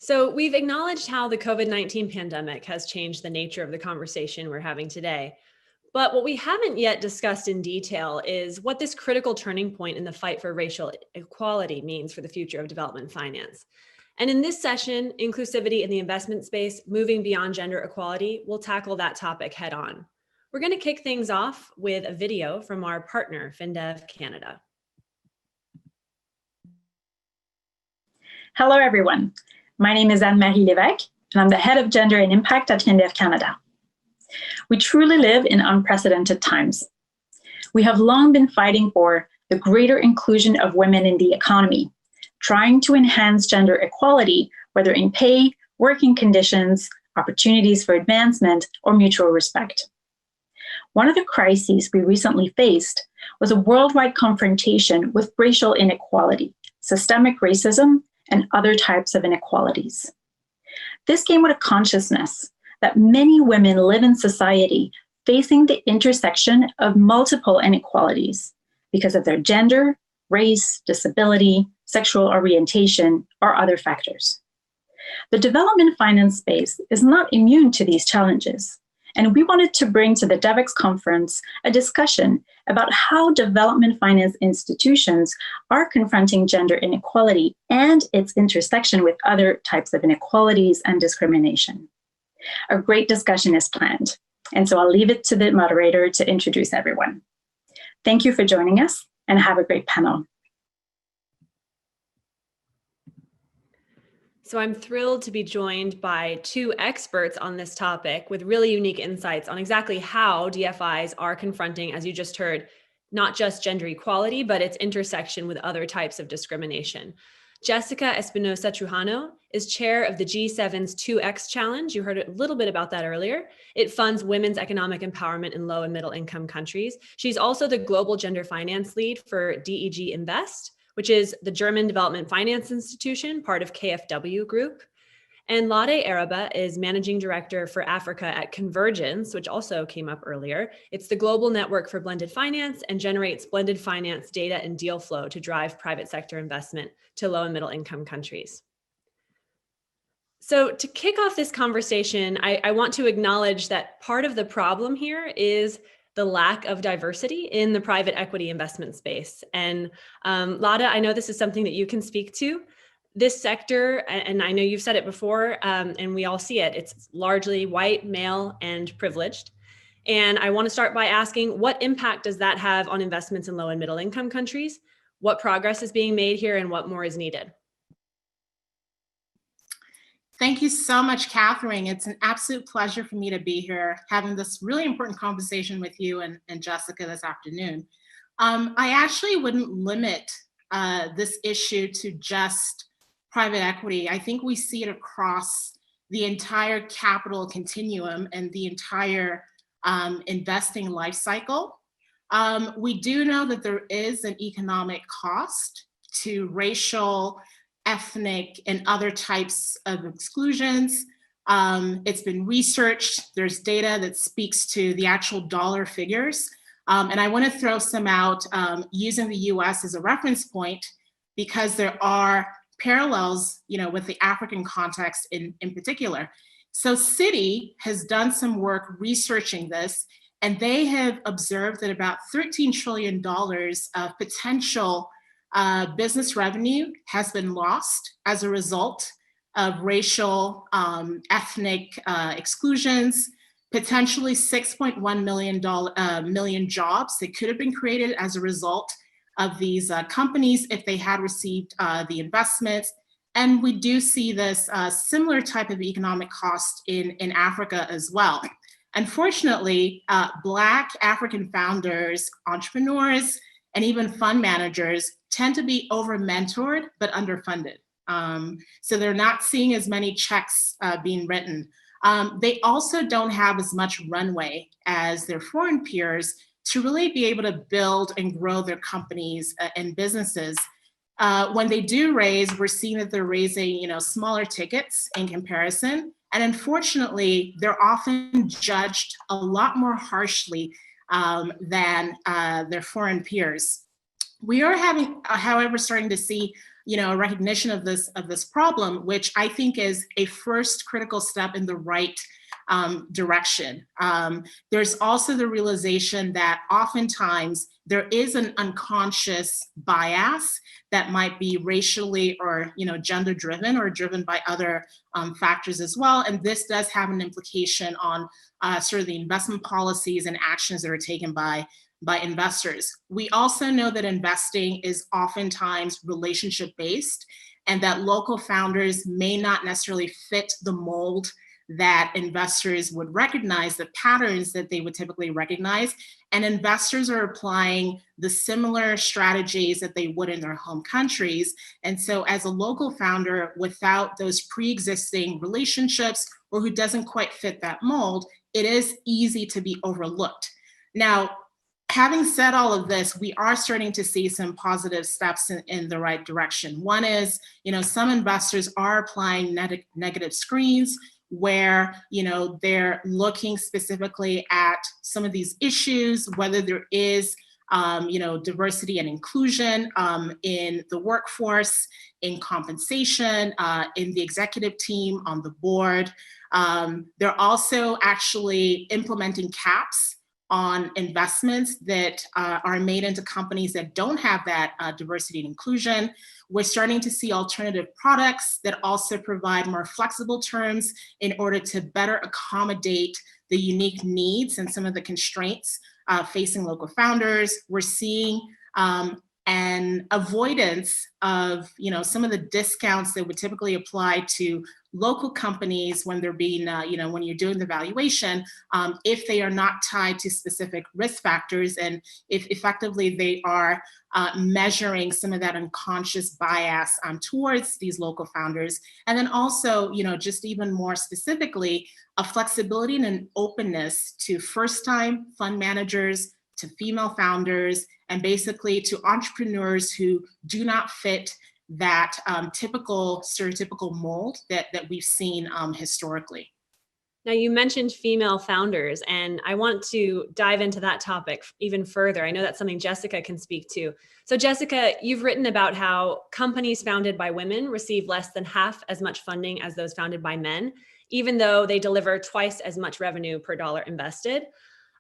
So we've acknowledged how the COVID-19 pandemic has changed the nature of the conversation we're having today. But what we haven't yet discussed in detail is what this critical turning point in the fight for racial equality means for the future of development finance. And in this session, Inclusivity in the Investment Space, Moving Beyond Gender Equality, we'll tackle that topic head on. We're going to kick things off with a video from our partner, FinDev Canada. Hello, everyone. My name is Anne-Marie Lévesque, and I'm the head of Gender and Impact at FinDev Canada. We truly live in unprecedented times. We have long been fighting for the greater inclusion of women in the economy, trying to enhance gender equality, whether in pay, working conditions, opportunities for advancement, or mutual respect. One of the crises we recently faced was a worldwide confrontation with racial inequality, systemic racism, and other types of inequalities. This came with a consciousness that many women live in society facing the intersection of multiple inequalities because of their gender, race, disability, sexual orientation, or other factors. The development finance space is not immune to these challenges, and we wanted to bring to the Devex conference a discussion about how development finance institutions are confronting gender inequality and its intersection with other types of inequalities and discrimination. A great discussion is planned, and so I'll leave it to the moderator to introduce everyone. Thank you for joining us, and have a great panel. So I'm thrilled to be joined by two experts on this topic with really unique insights on exactly how DFIs are confronting, as you just heard, not just gender equality, but its intersection with other types of discrimination. Jessica Espinoza Trujano is chair of the G7's 2X Challenge. You heard a little bit about that earlier. It funds women's economic empowerment in low and middle income countries. She's also the global gender finance lead for DEG Invest, which is the German Development Finance Institution, part of KfW Group. And Lade Araba is managing director for Africa at Convergence, which also came up earlier. It's the global network for blended finance and generates blended finance data and deal flow to drive private sector investment to low and middle income countries. So to kick off this conversation, I want to acknowledge that part of the problem here is the lack of diversity in the private equity investment space. And Lade, I know this is something that you can speak to. This sector, and I know you've said it before, and we all see it, it's largely white, male, and privileged. And I want to start by asking, what impact does that have on investments in low and middle income countries? What progress is being made here and what more is needed? Thank you so much, Catherine. It's an absolute pleasure for me to be here having this really important conversation with you and Jessica this afternoon. I actually wouldn't limit this issue to just private equity. I think we see it across the entire capital continuum and the entire investing life cycle. We do know that there is an economic cost to racial, ethnic, and other types of exclusions. It's been researched. There's data that speaks to the actual dollar figures. And I want to throw some out using the US as a reference point because there are parallels, with the African context in particular. So Citi has done some work researching this, and they have observed that about $13 trillion of potential business revenue has been lost as a result of racial, ethnic exclusions, potentially 6.1 million jobs that could have been created as a result of these companies if they had received the investments. And we do see this similar type of economic cost in Africa as well. Unfortunately, Black African founders, entrepreneurs, and even fund managers tend to be over-mentored but underfunded. So they're not seeing as many checks being written. They also don't have as much runway as their foreign peers to really be able to build and grow their companies and businesses. When they do raise, we're seeing that they're raising, smaller tickets in comparison. And unfortunately, they're often judged a lot more harshly than their foreign peers. We are having, however, starting to see a recognition of this problem, which I think is a first critical step in the right direction. There's also the realization that oftentimes there is an unconscious bias that might be racially or gender driven or driven by other factors as well. And this does have an implication on sort of the investment policies and actions that are taken by investors. We also know that investing is oftentimes relationship based, and that local founders may not necessarily fit the mold that investors would recognize, the patterns that they would typically recognize, and investors are applying the similar strategies that they would in their home countries. And so as a local founder without those pre-existing relationships, or who doesn't quite fit that mold, it is easy to be overlooked. Now, having said all of this, we are starting to see some positive steps in the right direction. One is, some investors are applying negative screens where, they're looking specifically at some of these issues, whether there is, diversity and inclusion in the workforce, in compensation, in the executive team, on the board. They're also actually implementing caps on investments that are made into companies that don't have that diversity and inclusion. We're starting to see alternative products that also provide more flexible terms in order to better accommodate the unique needs and some of the constraints facing local founders. We're seeing an avoidance of some of the discounts that would typically apply to local companies when they're being, when you're doing the valuation, if they are not tied to specific risk factors, and if effectively they are measuring some of that unconscious bias towards these local founders. And then also, just even more specifically, a flexibility and an openness to first-time fund managers, to female founders, and basically to entrepreneurs who do not fit that stereotypical mold that we've seen historically. Now, you mentioned female founders, and I want to dive into that topic even further. I know that's something Jessica can speak to. So Jessica, you've written about how companies founded by women receive less than half as much funding as those founded by men, even though they deliver twice as much revenue per dollar invested.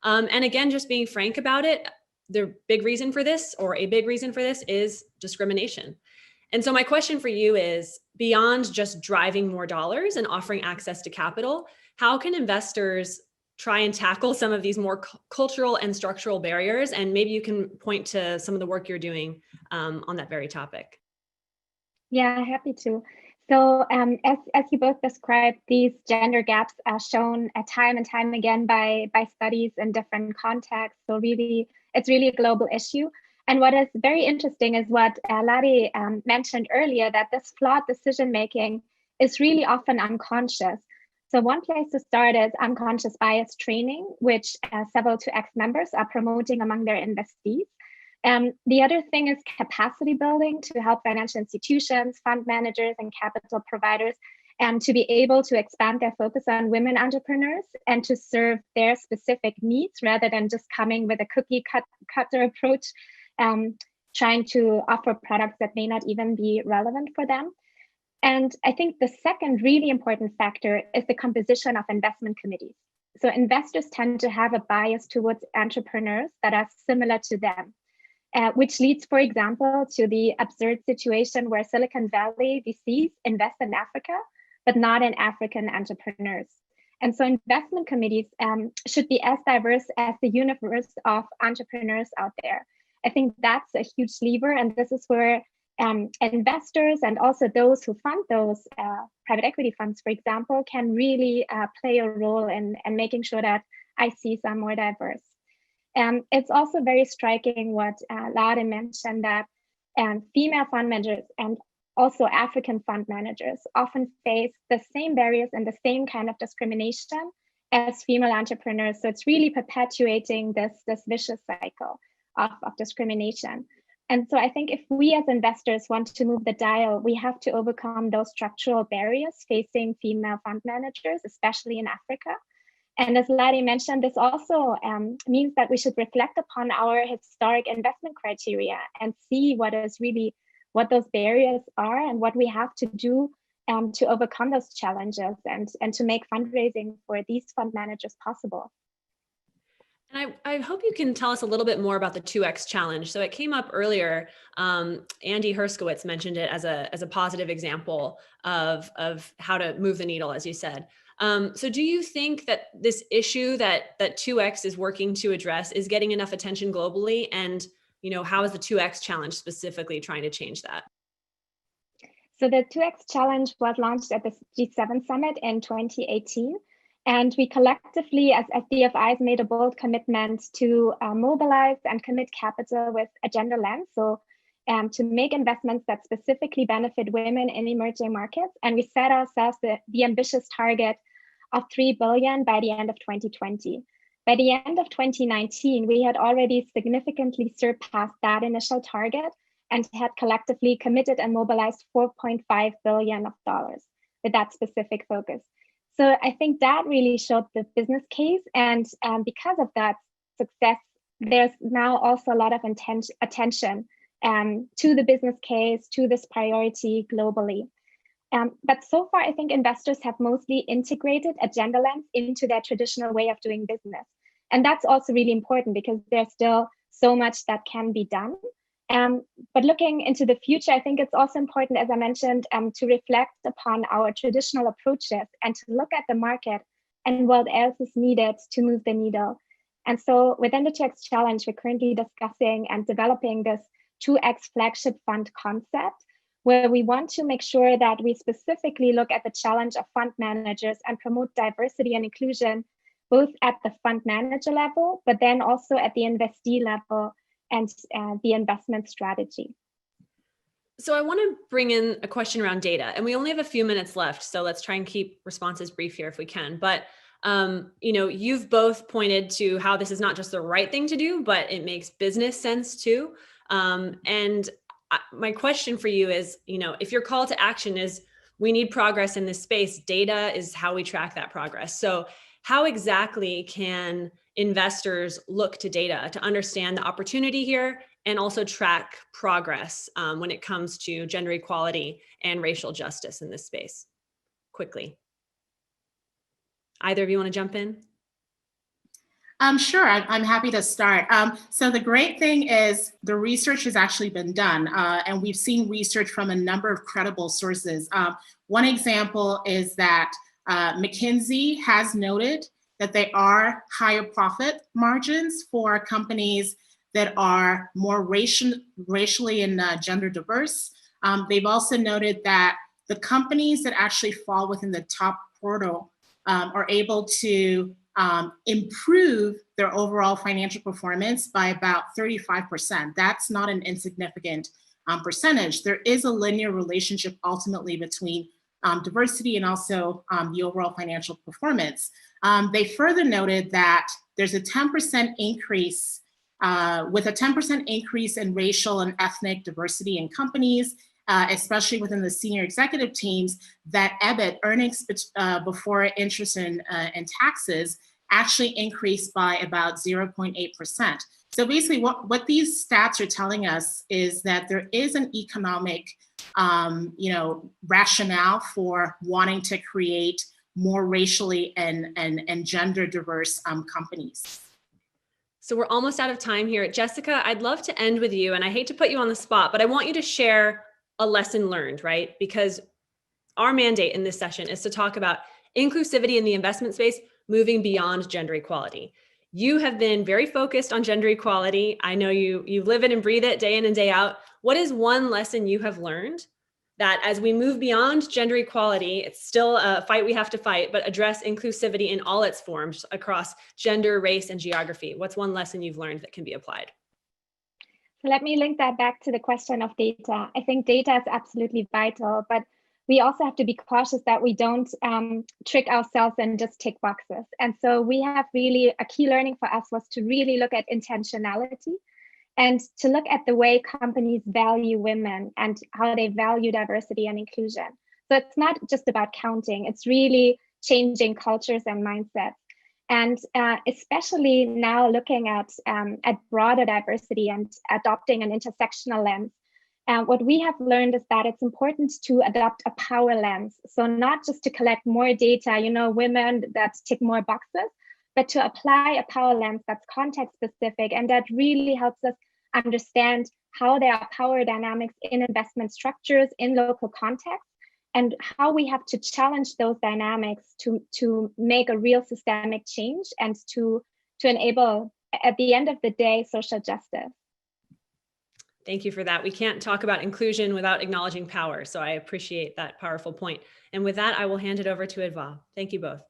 And again, just being frank about it, the big reason for this, or a big reason for this, is discrimination. And so my question for you is, beyond just driving more dollars and offering access to capital, how can investors try and tackle some of these more cultural and structural barriers? And maybe you can point to some of the work you're doing on that very topic. Yeah, happy to. So as you both described, these gender gaps are shown time and time again by studies in different contexts. So really, it's really a global issue. And what is very interesting is what Lade mentioned earlier, that this flawed decision-making is really often unconscious. So one place to start is unconscious bias training, which several 2X members are promoting among their investees. The other thing is capacity building to help financial institutions, fund managers, and capital providers to be able to expand their focus on women entrepreneurs and to serve their specific needs rather than just coming with a cookie cutter approach, trying to offer products that may not even be relevant for them. And I think the second really important factor is the composition of investment committees. So investors tend to have a bias towards entrepreneurs that are similar to them, which leads, for example, to the absurd situation where Silicon Valley VCs invest in Africa, but not in African entrepreneurs. And so investment committees should be as diverse as the universe of entrepreneurs out there. I think that's a huge lever, and this is where investors and also those who fund those private equity funds, for example, can really play a role in making sure that ICs are more diverse. It's also very striking what Lade mentioned, that female fund managers and also African fund managers often face the same barriers and the same kind of discrimination as female entrepreneurs. So it's really perpetuating this vicious cycle of discrimination. And so I think if we as investors want to move the dial, we have to overcome those structural barriers facing female fund managers, especially in Africa. And as Lade mentioned, this also means that we should reflect upon our historic investment criteria and see what is really what those barriers are and what we have to do to overcome those challenges and to make fundraising for these fund managers possible. And I hope you can tell us a little bit more about the 2X challenge. So it came up earlier. Andy Herskowitz mentioned it as a positive example of how to move the needle, as you said. So do you think that this issue that 2X is working to address is getting enough attention globally? And how is the 2X challenge specifically trying to change that? So the 2X challenge was launched at the G7 summit in 2018. And we collectively, as DFIs, made a bold commitment to mobilize and commit capital with a gender lens. So to make investments that specifically benefit women in emerging markets. And we set ourselves the ambitious target of 3 billion by the end of 2020. By the end of 2019, we had already significantly surpassed that initial target and had collectively committed and mobilized $4.5 billion with that specific focus. So I think that really showed the business case. And because of that success, there's now also a lot of attention to the business case, to this priority globally. But so far, I think investors have mostly integrated a gender lens into their traditional way of doing business. And that's also really important because there's still so much that can be done. But looking into the future, I think it's also important, as I mentioned, to reflect upon our traditional approaches and to look at the market and what else is needed to move the needle. And so within the 2X challenge, we're currently discussing and developing this 2X flagship fund concept, where we want to make sure that we specifically look at the challenge of fund managers and promote diversity and inclusion, both at the fund manager level, but then also at the investee level and the investment strategy. So I want to bring in a question around data, and we only have a few minutes left, so let's try and keep responses brief here if we can. But you've both pointed to how this is not just the right thing to do, but it makes business sense too. And my question for you is, if your call to action is we need progress in this space, data is how we track that progress. So how exactly can investors look to data to understand the opportunity here and also track progress when it comes to gender equality and racial justice in this space? Quickly. Either of you want to jump in? Sure, I'm happy to start. So the great thing is the research has actually been done, and we've seen research from a number of credible sources. One example is that McKinsey has noted that there are higher profit margins for companies that are more racially and gender diverse. They've also noted that the companies that actually fall within the top quartile are able to improve their overall financial performance by about 35%. That's not an insignificant percentage. There is a linear relationship ultimately between diversity and also the overall financial performance. They further noted that there's a 10% increase, with a 10% increase in racial and ethnic diversity in companies, especially within the senior executive teams, that EBIT, earnings before interest and taxes, actually increased by about 0.8%. So basically what these stats are telling us is that there is an economic rationale for wanting to create more racially and gender diverse companies. So we're almost out of time here. Jessica, I'd love to end with you, and I hate to put you on the spot, but I want you to share a lesson learned, right? Because our mandate in this session is to talk about inclusivity in the investment space, moving beyond gender equality. You have been very focused on gender equality. I know you live it and breathe it day in and day out. What is one lesson you have learned that as we move beyond gender equality, it's still a fight we have to fight, but address inclusivity in all its forms across gender, race, and geography? What's one lesson you've learned that can be applied? So let me link that back to the question of data. I think data is absolutely vital, but we also have to be cautious that we don't trick ourselves and just tick boxes. And so we have really, a key learning for us was to really look at intentionality and to look at the way companies value women and how they value diversity and inclusion. So it's not just about counting, it's really changing cultures and mindsets. And especially now looking at broader diversity and adopting an intersectional lens, What we have learned is that it's important to adopt a power lens. So not just to collect more data, women that tick more boxes, but to apply a power lens that's context specific and that really helps us understand how there are power dynamics in investment structures in local contexts, and how we have to challenge those dynamics to make a real systemic change and to enable, at the end of the day, social justice. Thank you for that. We can't talk about inclusion without acknowledging power. So I appreciate that powerful point. And with that, I will hand it over to Adva. Thank you both.